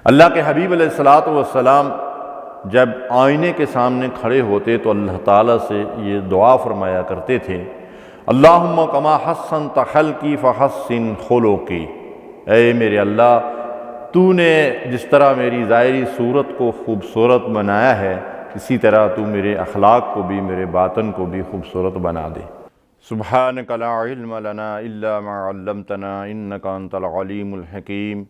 اللہ کے حبیب علیہ الصلوۃ والسلام جب آئینے کے سامنے کھڑے ہوتے تو اللہ تعالیٰ سے یہ دعا فرمایا کرتے تھے، اللہم کما حسنت خلقی فحسن خلقی، اے میرے اللہ تو نے جس طرح میری ظاہری صورت کو خوبصورت بنایا ہے، اسی طرح تو میرے اخلاق کو بھی، میرے باطن کو بھی خوبصورت بنا دے۔ سبحانک لا علم لنا الا ما علمتنا انک انت العلیم الحکیم۔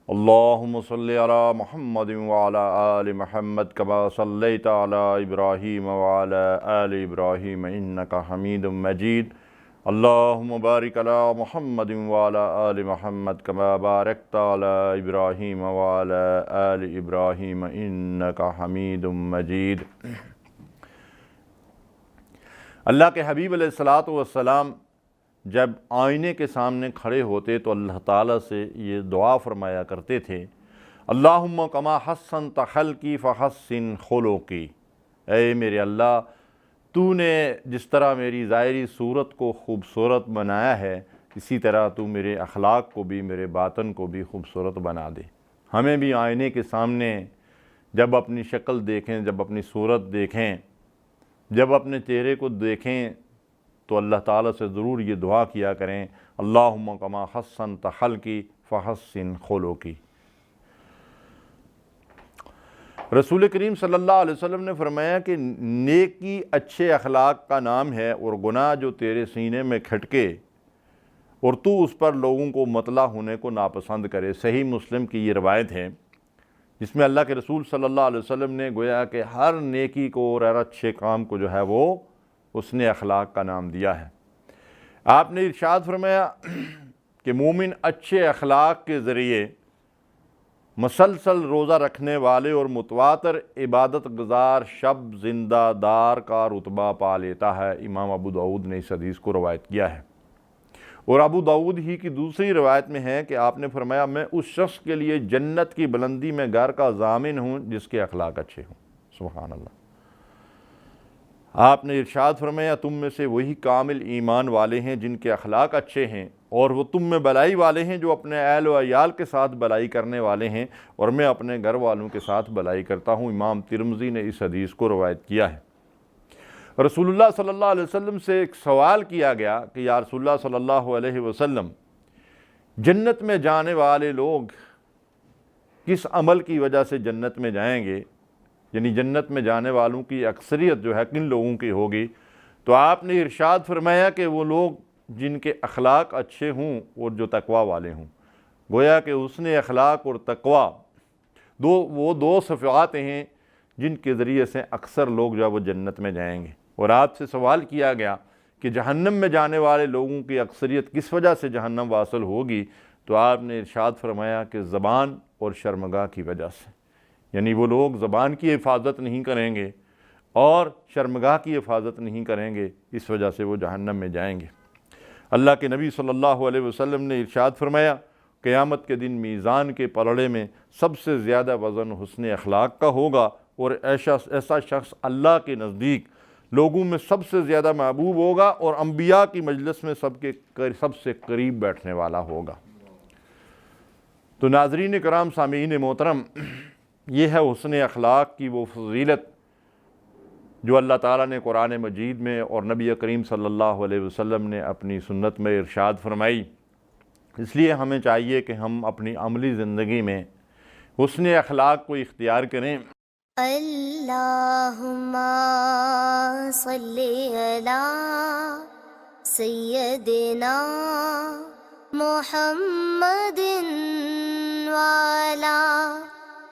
اللہم صلی علی محمد وعلی آل محمد کما صلیت علی ابراہیم وعلی آل ابراہیم انک حمید مجید۔ اللہم بارک علی محمد وعلی آل محمد کما بارکت علی ابراہیم وعلی آل ابراہیم انک حمید مجید۔ اللہ کے حبیب علیہ الصلوۃ والسلام جب آئینے کے سامنے کھڑے ہوتے تو اللہ تعالیٰ سے یہ دعا فرمایا کرتے تھے، اللہم کما حسنت خلقی فحسن خلقی، اے میرے اللہ تو نے جس طرح میری ظاہری صورت کو خوبصورت بنایا ہے، اسی طرح تو میرے اخلاق کو بھی، میرے باطن کو بھی خوبصورت بنا دے۔ ہمیں بھی آئینے کے سامنے جب اپنی شکل دیکھیں، جب اپنی صورت دیکھیں، جب اپنے چہرے کو دیکھیں تو اللہ تعالیٰ سے ضرور یہ دعا کیا کریں، اللہم کما حسنت خلقی فحسن خلقی۔ رسول کریم صلی اللہ علیہ وسلم نے فرمایا کہ نیکی اچھے اخلاق کا نام ہے، اور گناہ جو تیرے سینے میں کھٹکے اور تو اس پر لوگوں کو مطلع ہونے کو ناپسند کرے۔ صحیح مسلم کی یہ روایت ہے جس میں اللہ کے رسول صلی اللہ علیہ وسلم نے گویا کہ ہر نیکی کو اور ہر اچھے کام کو جو ہے وہ اس نے اخلاق کا نام دیا ہے۔ آپ نے ارشاد فرمایا کہ مومن اچھے اخلاق کے ذریعے مسلسل روزہ رکھنے والے اور متواتر عبادت گزار شب زندہ دار کا رتبہ پا لیتا ہے۔ امام ابو داؤد نے اس حدیث کو روایت کیا ہے، اور ابو داؤد ہی کی دوسری روایت میں ہے کہ آپ نے فرمایا میں اس شخص کے لیے جنت کی بلندی میں گھر کا ضامن ہوں جس کے اخلاق اچھے ہوں۔ سبحان اللہ۔ آپ نے ارشاد فرمایا تم میں سے وہی کامل ایمان والے ہیں جن کے اخلاق اچھے ہیں، اور وہ تم میں بلائی والے ہیں جو اپنے اہل و عیال کے ساتھ بلائی کرنے والے ہیں، اور میں اپنے گھر والوں کے ساتھ بلائی کرتا ہوں۔ امام ترمذی نے اس حدیث کو روایت کیا ہے۔ رسول اللہ صلی اللہ علیہ وسلم سے ایک سوال کیا گیا کہ یا رسول اللہ صلی اللہ علیہ وسلم، جنت میں جانے والے لوگ کس عمل کی وجہ سے جنت میں جائیں گے، یعنی جنت میں جانے والوں کی اکثریت جو ہے کن لوگوں کی ہوگی؟ تو آپ نے ارشاد فرمایا کہ وہ لوگ جن کے اخلاق اچھے ہوں اور جو تقوی والے ہوں۔ گویا کہ حسن اخلاق اور تقوی وہ دو صفات ہیں جن کے ذریعے سے اکثر لوگ جو ہے وہ جنت میں جائیں گے۔ اور آپ سے سوال کیا گیا کہ جہنم میں جانے والے لوگوں کی اکثریت کس وجہ سے جہنم واصل ہوگی؟ تو آپ نے ارشاد فرمایا کہ زبان اور شرمگاہ کی وجہ سے، یعنی وہ لوگ زبان کی حفاظت نہیں کریں گے اور شرمگاہ کی حفاظت نہیں کریں گے، اس وجہ سے وہ جہنم میں جائیں گے۔ اللہ کے نبی صلی اللہ علیہ وسلم نے ارشاد فرمایا قیامت کے دن میزان کے پلڑے میں سب سے زیادہ وزن حسن اخلاق کا ہوگا، اور ایسا شخص اللہ کے نزدیک لوگوں میں سب سے زیادہ محبوب ہوگا اور انبیاء کی مجلس میں سب سے قریب بیٹھنے والا ہوگا۔ تو ناظرین کرام، سامعین محترم، یہ ہے حسن اخلاق کی وہ فضیلت جو اللہ تعالیٰ نے قرآن مجید میں اور نبی کریم صلی اللہ علیہ وسلم نے اپنی سنت میں ارشاد فرمائی۔ اس لیے ہمیں چاہیے کہ ہم اپنی عملی زندگی میں حسن اخلاق کو اختیار کریں۔ اللہم صلی علی سیدنا محمد وعلی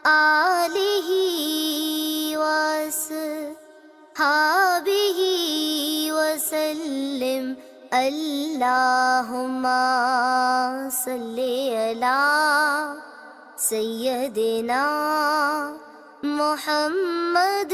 آلہ وصحبہ وسلم۔ اللہم صلی علی سیدنا محمد